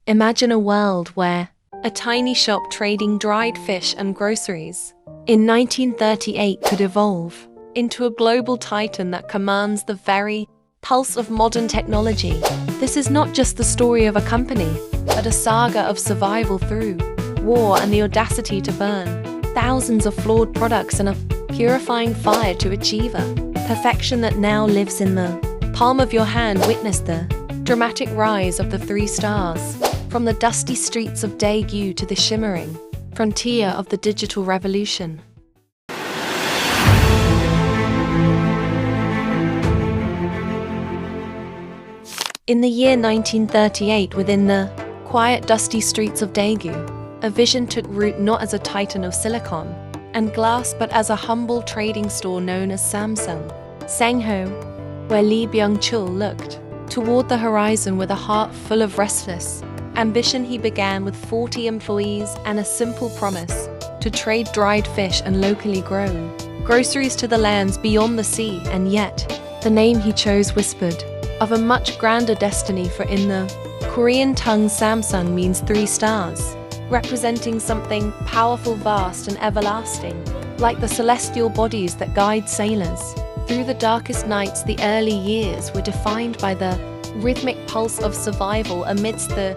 Imagine a world where a tiny shop trading dried fish and groceries in 1938 could evolve into a global titan that commands the very pulse of modern technology. This is not just the story of a company, but a saga of survival through war and the audacity to burn thousands of flawed products in a purifying fire to achieve a perfection that now lives in the palm of your hand. Witness the dramatic rise of the 3 stars, from the dusty streets of Daegu to the shimmering frontier of the digital revolution. In the year 1938, within the quiet, dusty streets of Daegu, a vision took root, not as a titan of silicon and glass, but as a humble trading store known as Samsung. Sangho, where Byung-chul looked toward the horizon with a heart full of restless ambition. He began with 40 employees and a simple promise to trade dried fish and locally grown groceries to the lands beyond the sea. And yet, the name he chose whispered of a much grander destiny, for in the Korean tongue, Samsung means 3 stars, representing something powerful, vast, and everlasting, like the celestial bodies that guide sailors through the darkest nights. The early years were defined by the rhythmic pulse of survival amidst the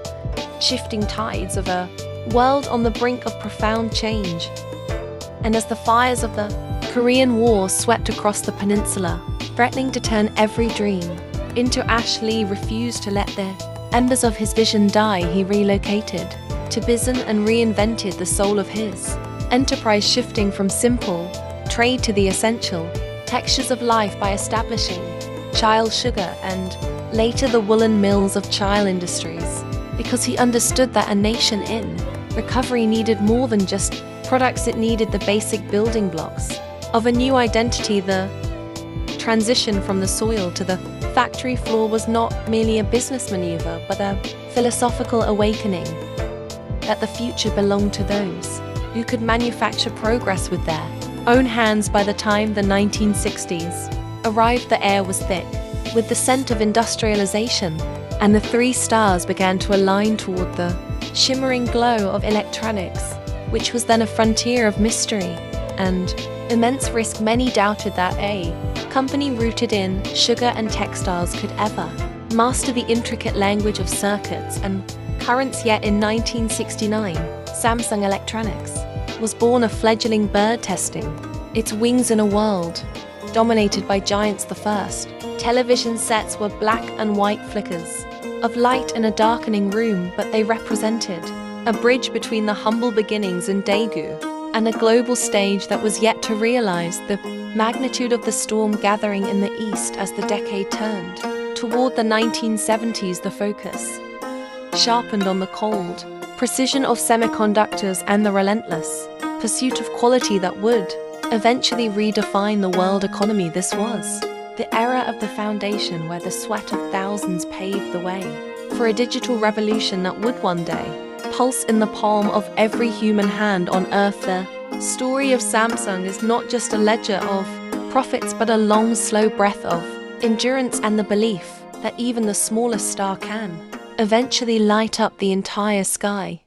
shifting tides of a world on the brink of profound change. And as the fires of the Korean War swept across the peninsula, threatening to turn every dream into ash, Lee refused to let the embers of his vision die. He relocated to Bizen and reinvented the soul of his enterprise, shifting from simple trade to the essential textures of life by establishing Child Sugar and later the woolen mills of Child Industries, because he understood that a nation in recovery needed more than just products. It needed the basic building blocks of a new identity. The transition from the soil to the factory floor was not merely a business maneuver, but a philosophical awakening that the future belonged to those who could manufacture progress with their own hands. By the time the 1960s arrived, the air was thick with the scent of industrialization, and the 3 stars began to align toward the shimmering glow of electronics, which was then a frontier of mystery and immense risk. Many doubted that a company rooted in sugar and textiles could ever master the intricate language of circuits and currents. Yet in 1969, Samsung Electronics was born, a fledgling bird testing its wings in a world dominated by giants. The first television sets were black and white flickers of light in a darkening room, but they represented a bridge between the humble beginnings in Daegu and a global stage that was yet to realize the magnitude of the storm gathering in the east. As the decade turned toward the 1970s, the focus sharpened on the cold precision of semiconductors and the relentless pursuit of quality that would eventually redefine the world economy. This was the era of the foundation, where the sweat of thousands paved the way for a digital revolution that would one day pulse in the palm of every human hand on earth. The story of Samsung is not just a ledger of profits, but a long, slow breath of endurance and the belief that even the smallest star can eventually light up the entire sky.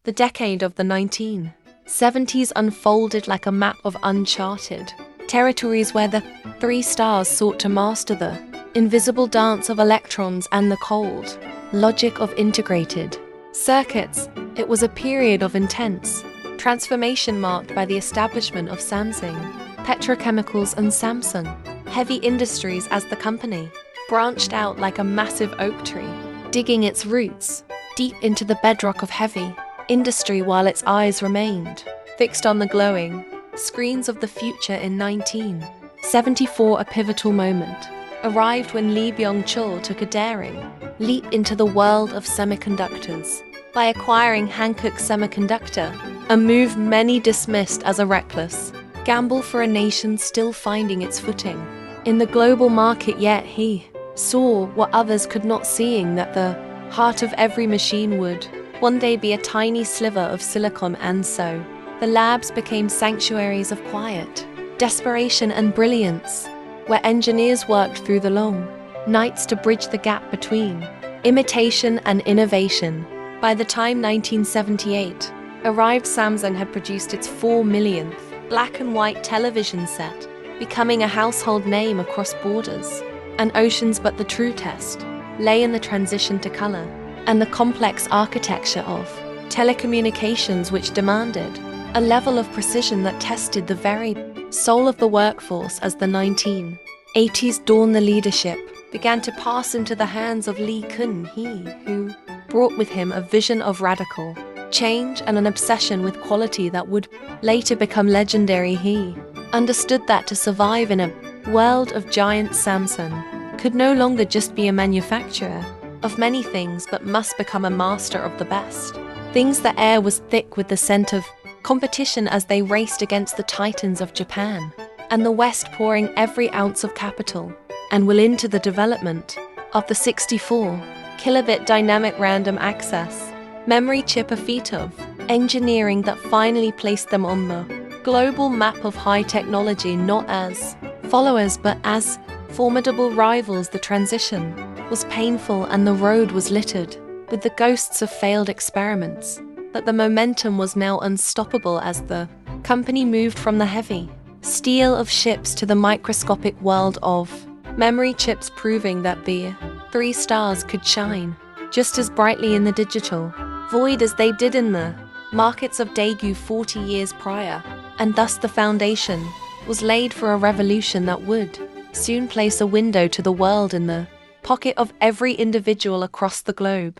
The decade of the 1970s unfolded like a map of uncharted territories, where the 3 stars sought to master the invisible dance of electrons and the cold logic of integrated circuits. It was a period of intense transformation marked by the establishment of Samsung Petrochemicals and Samsung Heavy Industries as the company branched out like a massive oak tree, digging its roots deep into the bedrock of heavy industry, while its eyes remained fixed on the glowing screens of the future. In 1974, a pivotal moment arrived when Byung-chul took a daring leap into the world of semiconductors by acquiring Hankook Semiconductor, a move many dismissed as a reckless gamble for a nation still finding its footing in the global market. Yet he saw what others could not, seeing that the heart of every machine would one day be a tiny sliver of silicon. And so the labs became sanctuaries of quiet desperation and brilliance. where engineers worked through the long nights to bridge the gap between imitation and innovation. By the time 1978 arrived, Samsung had produced its 4 millionth black and white television set, becoming a household name across borders and oceans. But the true test lay in the transition to color and the complex architecture of telecommunications, which demanded a level of precision that tested the very soul of the workforce. As the 1980s dawned, the leadership began to pass into the hands of Kun-hee, who brought with him a vision of radical change and an obsession with quality that would later become legendary. He understood that to survive in a world of giants, Samsung could no longer just be a manufacturer of many things, but must become a master of the best things. The air was thick with the scent of competition as they raced against the titans of Japan and the West, pouring every ounce of capital and will into the development of the 64 kilobit dynamic random access memory chip, a feat of engineering that finally placed them on the global map of high technology, not as followers but as formidable rivals. The transition was painful and the road was littered with the ghosts of failed experiments, but the momentum was now unstoppable as the company moved from the heavy steel of ships to the microscopic world of memory chips, proving that the 3 stars could shine just as brightly in the digital void as they did in the markets of Daegu 40 years prior. And thus the foundation was laid for a revolution that would soon place a window to the world in the pocket of every individual across the globe.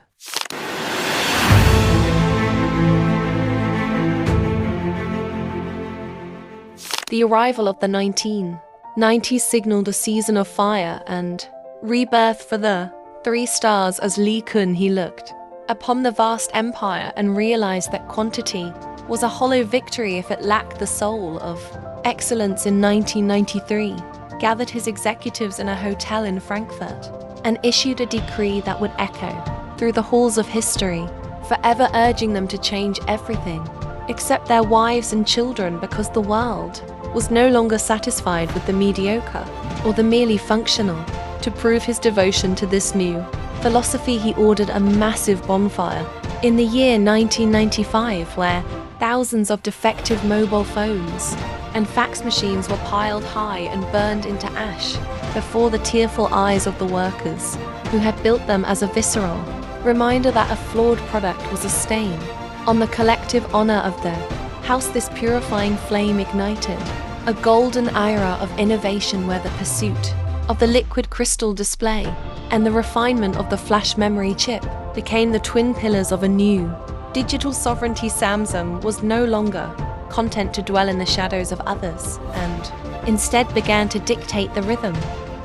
The arrival of the 1990s signaled a season of fire and rebirth for the 3 stars as Kun-hee looked upon the vast empire and realized that quantity was a hollow victory if it lacked the soul of excellence. In 1993, gathered his executives in a hotel in Frankfurt and issued a decree that would echo through the halls of history, forever urging them to change everything except their wives and children, because the world was no longer satisfied with the mediocre or the merely functional. To prove his devotion to this new philosophy, he ordered a massive bonfire in the year 1995, where thousands of defective mobile phones and fax machines were piled high and burned into ash before the tearful eyes of the workers who had built them, as a visceral reminder that a flawed product was a stain on the collective honor of their house. This purifying flame ignited a golden era of innovation where the pursuit of the liquid crystal display and the refinement of the flash memory chip became the twin pillars of a new digital sovereignty. Samsung was no longer content to dwell in the shadows of others and instead began to dictate the rhythm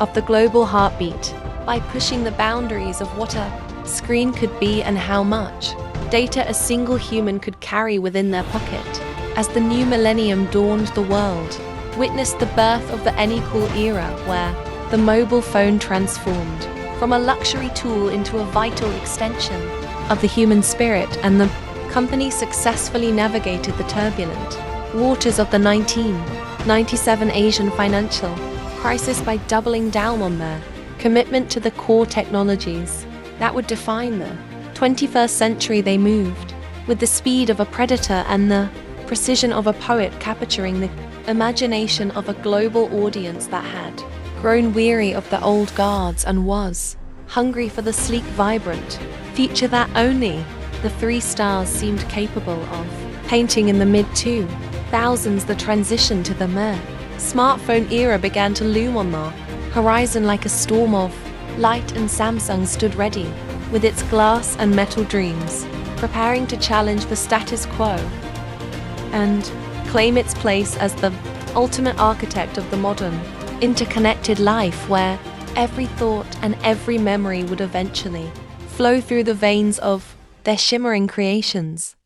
of the global heartbeat by pushing the boundaries of what a screen could be and how much data a single human could carry within their pocket. As the new millennium dawned, the world witnessed the birth of the unequal era, where the mobile phone transformed from a luxury tool into a vital extension of the human spirit, and the company successfully navigated the turbulent waters of the 1997 Asian financial crisis by doubling down on their commitment to the core technologies that would define the 21st century. They moved with the speed of a predator and the precision of a poet, capturing the imagination of a global audience that had grown weary of the old guards and was hungry for the sleek, vibrant future that only the 3 stars seemed capable of painting. In the mid-2000s, the transition to the smartphone era began to loom on the horizon like a storm of light, and Samsung stood ready with its glass and metal dreams, preparing to challenge the status quo and claim its place as the ultimate architect of the modern, interconnected life, where every thought and every memory would eventually flow through the veins of their shimmering creations.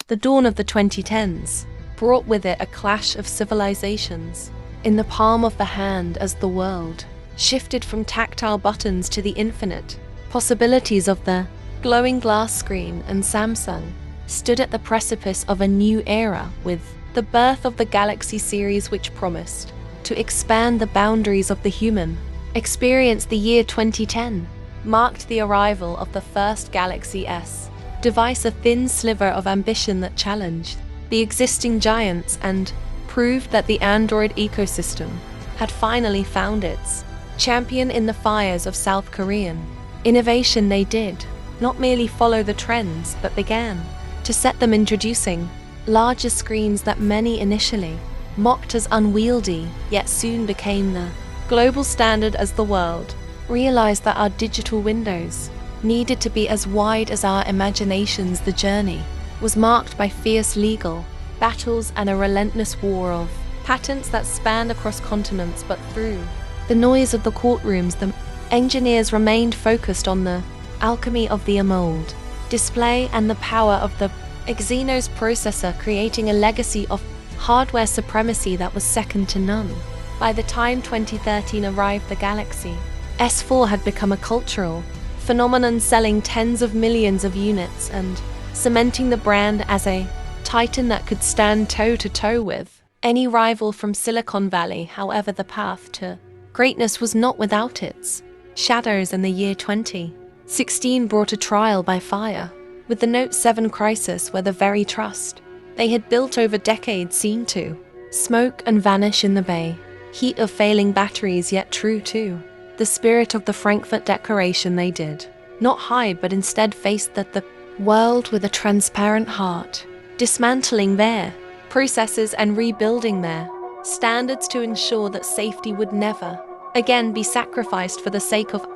The dawn of the 2010s brought with it a clash of civilizations in the palm of the hand, as the world shifted from tactile buttons to the infinite possibilities of the glowing glass screen, and Samsung stood at the precipice of a new era with the birth of the Galaxy series, which promised to expand the boundaries of the human experience. The year 2010 marked the arrival of the first Galaxy S device, a thin sliver of ambition that challenged the existing giants and proved that the Android ecosystem had finally found its champion in the fires of South Korean innovation. They did not merely follow the trends, but began to set them, introducing larger screens that many initially mocked as unwieldy, yet soon became the global standard as the world realized that our digital windows needed to be as wide as our imaginations. The journey was marked by fierce legal battles and a relentless war of patents that spanned across continents, but through the noise of the courtrooms, the engineers remained focused on the alchemy of the AMOLED display and the power of the Exynos processor, creating a legacy of hardware supremacy that was second to none. By the time 2013 arrived, the Galaxy S4 had become a cultural phenomenon, selling tens of millions of units and cementing the brand as a titan that could stand toe-to-toe with any rival from Silicon Valley. However, the path to greatness was not without its shadows, and the year 2016 brought a trial by fire, with the Note 7 crisis, where the very trust they had built over decades seemed to smoke and vanish in the bay heat of failing batteries. Yet true to the spirit of the Frankfurt Declaration, they did not hide, but instead faced the world with a transparent heart, dismantling their processes and rebuilding their standards to ensure that safety would never again be sacrificed for the sake of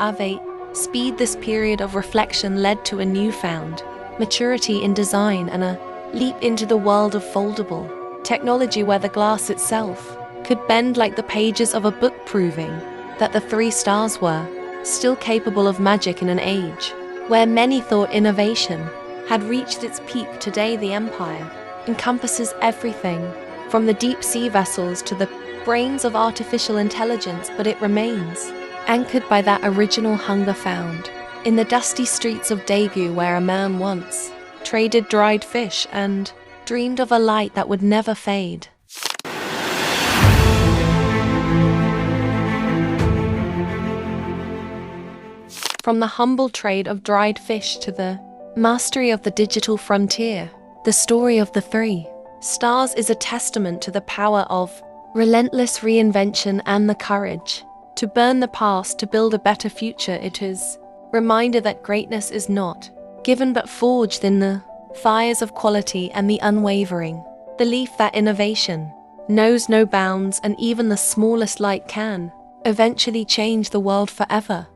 speed. This period of reflection led to a newfound maturity in design and a leap into the world of foldable technology, where the glass itself could bend like the pages of a book, proving that the three stars were still capable of magic in an age where many thought innovation had reached its peak. Today, the empire encompasses everything from the deep-sea vessels to the brains of artificial intelligence, but it remains anchored by that original hunger found in the dusty streets of Daegu, where a man once traded dried fish and dreamed of a light that would never fade. From the humble trade of dried fish to the mastery of the digital frontier, the story of the three stars is a testament to the power of relentless reinvention and the courage to burn the past to build a better future. It is a reminder that greatness is not given but forged in the fires of quality and the unwavering belief that innovation knows no bounds, and even the smallest light can eventually change the world forever.